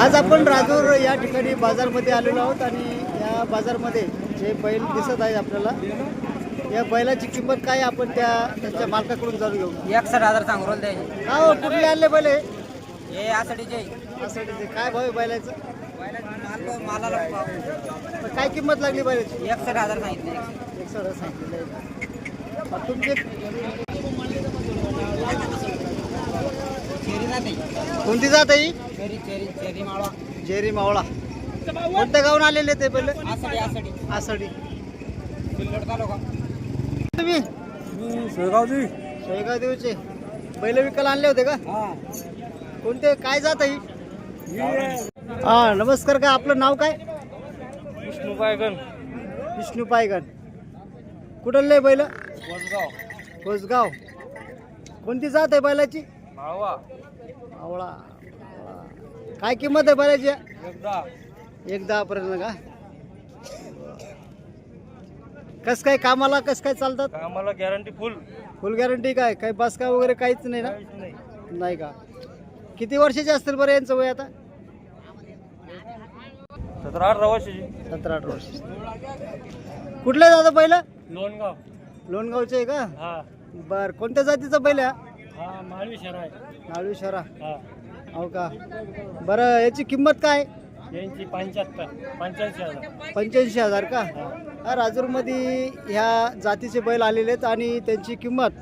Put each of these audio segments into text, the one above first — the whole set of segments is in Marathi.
आज आपण राजूर या ठिकाणी बाजारमध्ये आलेलो आहोत आणि या बाजारमध्ये जे बैल दिसत आहे आपल्याला, या बैलाची किंमत काय आपण त्याच्या मालकाकडून जाणून घेऊ. 61,000 सांगू रोल द्यायचे. हा हो, कुठले आणले बैल हे? हे आषाढीचे. आषाढीचे. काय भाव आहे बैलाचं? मालाला काय किंमत लागली बैलाची? 61,000 सांगितले. 61,000 सांगितले. तुमचे चेरी नाही कोणती जात आहे? Cherry cherry cherry Malwa. Jerry मावळा. कोणत्या गावून आलेले ते बैल? आषाढी. आषाढी. सिल्लोड तालुका. तुम्ही शेगावची. शेगाव देवचे बैल विकायला आणले होते का? कोणते काय जात आहे? हा नमस्कार. काय आपलं नाव काय? विष्णू पायगन. विष्णू पायगन. कुठले बैल? कोसगाव. कोसगाव. कोणती जात आहे बैलाची? माळवा. आवळा. काय किंमत आहे बैलाची? एकदा 1,10 पर्यंत का? कस काय कामाला कस काय चालतात? आम्हाला गॅरंटी फुल. फुल गॅरंटी काय? काही बस का वगैरे काहीच नाही ना? नाही का? किती वर्षाचे असतील बरं यांचं वय आता? 17-18 वर्षाची. 17-18 वर्ष. कुठले दादा बैल? लोणगाव. लोणगावचे आहे का? हा बर. कोणत्या जातीचा बैल आहे? हा माळवी शहर आहे. नाळू शहरा. हा हो का? बरं याची किंमत काय? यांची 85,000. 85,000 का? हा राजूरमध्ये ह्या जातीचे बैल आलेले आहेत आणि त्यांची किंमत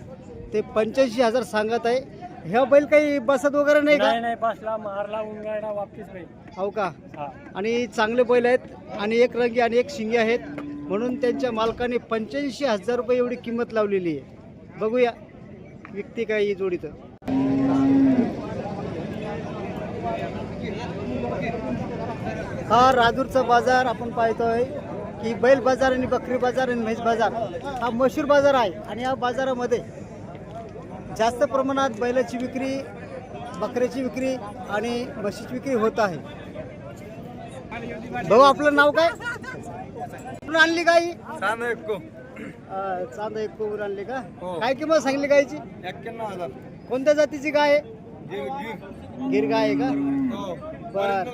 ते 85,000 सांगत आहे. ह्या बैल काही बसत वगैरे नाही का? नाही बसला मारला उंगाडा वापस बैल. हो का? हा आणि चांगले बैल आहेत आणि एक रंगी आणि एक शिंगे आहेत म्हणून त्यांच्या मालकाने 85,000 रुपये एवढी किंमत लावलेली आहे. बघूया विकते काय ही जोडी. तर हा राजूरचा बाजार आपण पाहतोय की बैल बाजार आणि बकरी बाजार आणि म्हैस बाजार हा मशहूर बाजार आहे आणि या बाजारामध्ये जास्त प्रमाणात बैलाची विक्री, बकऱ्याची विक्री आणि म्हशीची विक्री होत आहे. भाऊ आपलं नाव काय? कुठून आणली गाई? चांदा एक कोबूर आणली का? काय किंमत सांगली गायची? 91,000. कोणत्या जातीची गाय आहे? गिर गाय आहे का? बर.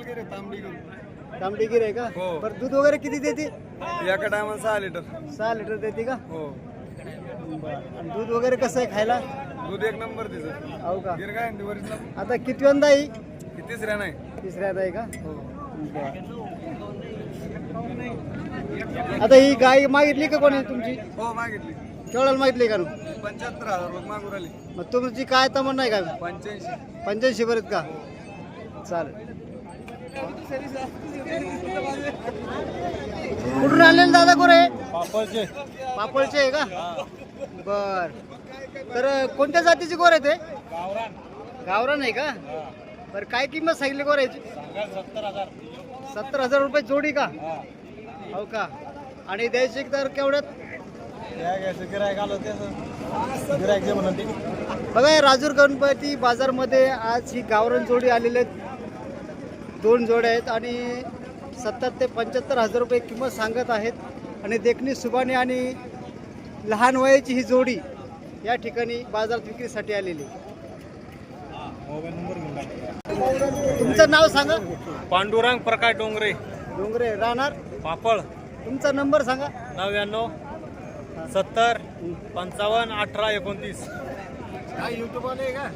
तांबडी गिर आहे का? बरं. दूध वगैरे किती देते? एका टायमाला 6 लिटर. 6 लिटर देते का? हो. आणि दूध वगैरे कसं आहे खायला? दूध एक नंबर तिचं. हो का? गिर काय ओरिजिनल. आता कितव्यांदा आहे? तिसऱ्या नाही. तिसऱ्यांदा आहे का? आता ही गाय मागितली का कोणी तुमची? हो मागितली. केवढ्याला मागितली का? 75,000 रुपये मागून राहिली. मग तुमची काय तमन्ना आहे का? 85. 85 पर्यंत का? चालेल. कुठून आणलेलं दादा गोरे? पापडचे. पापळचे आहे का? बर. तर कोणत्या जातीचे गोर आहे ते? गावरान आहे का? बरं. काय किंमत सांगितली गोऱ्याची? 70,000. 70,000 रुपये जोडी का? हो का? आणि द्यायची तर केवढ्यात? गिरायक आलो ते गिरायक जे म्हणते. बघा या राजूर गणपती बाजारमध्ये आज ही गावरान जोडी आलेली आहेत. 2 जोड्या आहेत आणि 70 ते 75,000 रुपये किंमत सांगत आहेत. आणि देखणी सुबानी आणि लहान वयाची ही जोडी या ठिकाणी बाजारात विक्रीसाठी आलेली. तुमचं नाव सांगा. पांडुरंग प्रकाश डोंगरे. डोंगरे राहणार पापड. तुमचा नंबर सांगा. 99 70 55 18 29. काय युट्यूब आले का?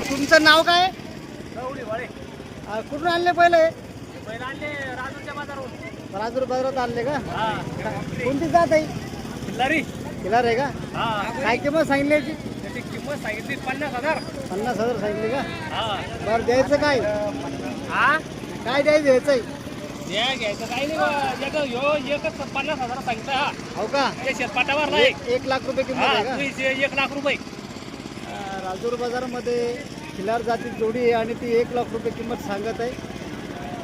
तुमचं नाव काय? कुठून आणले पहिले? राजूर बाजारात आणले का? कोणती जात आहे? खिलार आहे का? काय किंमत सांगितली याची? त्याची किंमत सांगितली 50,000. 50,000 सांगितली का? हा. बरं द्यायचं काय? हा? काय द्यायचं आहे? घ्यायचं काही नाही बा. एकच 50,000 सांगितलं. हा. हो का? ते शेतपाटावर नाही. 1 लाख रुपये किंमत आहे का? 1 लाख रुपये. राजूर बाजारामध्ये खिलार जाती जोडी आहे आणि ती 1 लाख रुपये किंमत सांगत आहे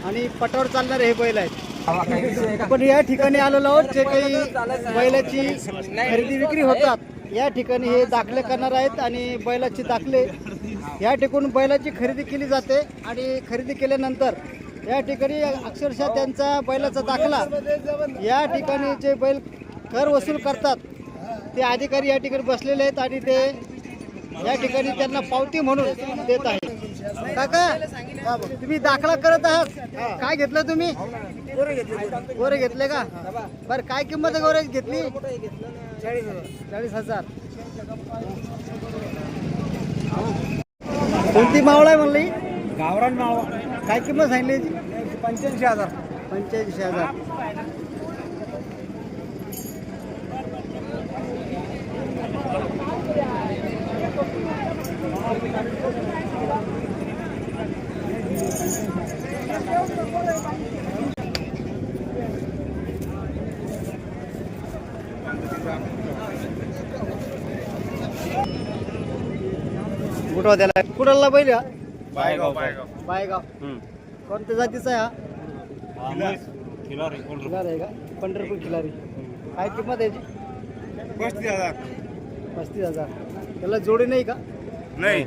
आणि पटावर चालणारे हे बैल आहेत. आपण या ठिकाणी आलेलो आहोत जे काही बैलाची खरेदी विक्री होतात या ठिकाणी हे दाखले करणार आहेत आणि बैलाचे दाखले या ठिकाणून बैलाची खरेदी केली जाते आणि खरेदी केल्यानंतर या ठिकाणी अक्षरशः त्यांचा बैलाचा दाखला या ठिकाणी जे बैल कर वसूल करतात ते अधिकारी या ठिकाणी बसलेले आहेत आणि ते या ठिकाणी त्यांना पावती म्हणून देत आहेत. काका तुम्ही दाखला करत आहात काय घेतलं तुम्ही? गोरे घेतले का? बरं काय किंमत आहे गोरे घेतली? 40,000. कोणती मावळा आहे म्हणली? गावरान मावा. काय किंमत सांगली याची? 85,000. 85,000. कुठं त्याला कुणाला बैल हा? बायगाव. बायगाव. कोणत्या जातीचा आहे हा? खिलार आहे का? पंढरपूर खिलारी. काय किंमत आहे याची? 35,000. 35,000. त्याला जोडी नाही का? नाही.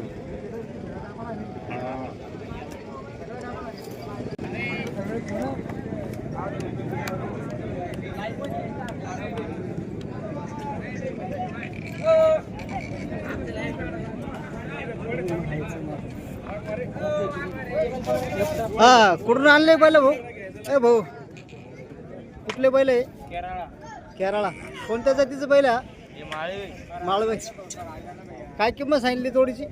हा कुठून आणले बैल भाऊ? ए भाऊ कुठले बैल आहे? केरळा. कोणत्या जातीचं बैल आहे हा? माळवे. काय किंमत सांगितली जोडीची?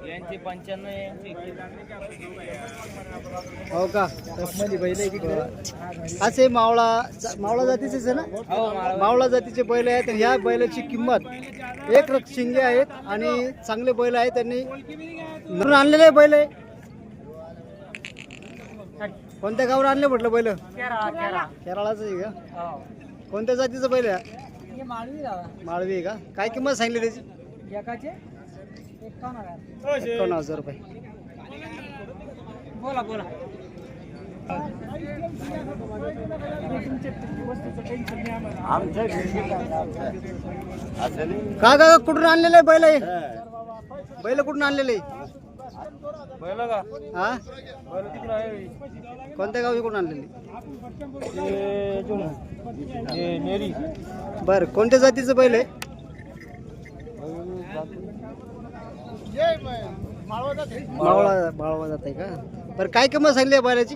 यांची 95. हो का? असे मावळा जातीचेच आहे ना? मावळा जातीचे बैल आहेत आणि ह्या बैलाची किंमत 1 लाख शिंगे आहेत आणि चांगले बैल आहेत. त्यांनी म्हणून आणलेले बैल आहे. कोणत्या गावावर आणले म्हटलं बैल? केरळाचं आहे का? कोणत्या जातीचं बैल आहे? माळवी आहे का? काय किंमत सांगली त्याची? 51,000 रुपये. बोला. का कुठून आणलेले बैल आहे? बैल कुठून आणलेले? बैल का? हा बैल तिकडे आहे. कोणत्या गावी कुठून आणलेले? नेरी. बर कोणत्या जातीचं बैल आहे? मावळा जात आहे का? बरं काय किंमत सांगली आहे बैलाची?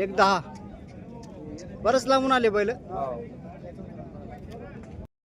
1,10. बरंच लांबून आले बैल.